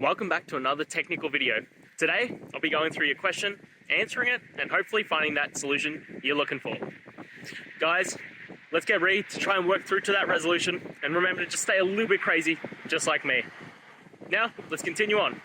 Welcome back to another technical video. Today, I'll be going through your question, answering it, and hopefully finding that solution you're looking for. Guys, let's get ready to try and work through to that resolution, and remember to just stay a little bit crazy, just like me. Now, let's continue on.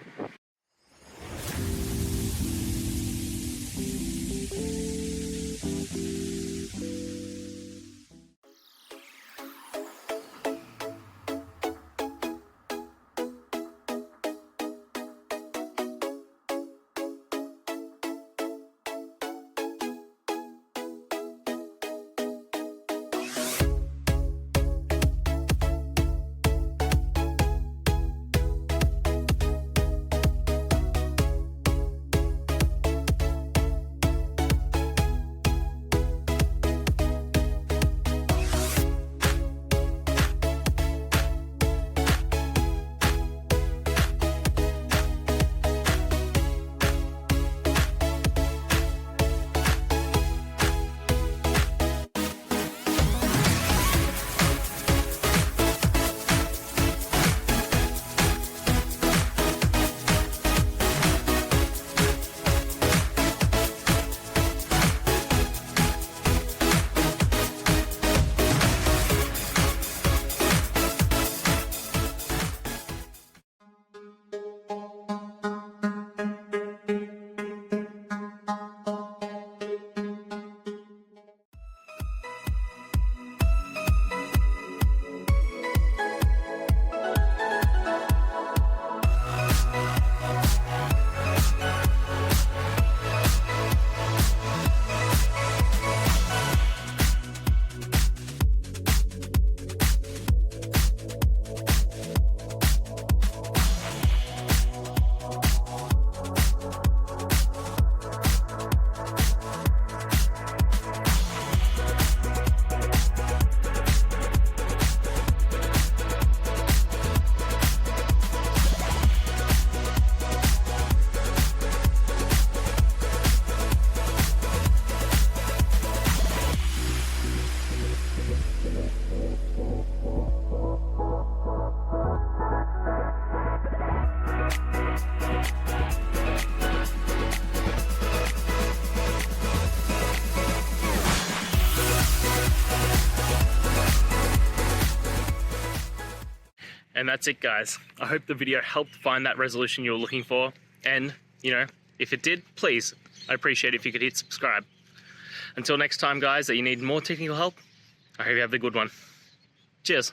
And that's it, guys. I hope the video helped find that resolution you were looking for. And, if it did, please, I'd appreciate it if you could hit subscribe. Until next time, guys, that you need more technical help, I hope you have a good one. Cheers.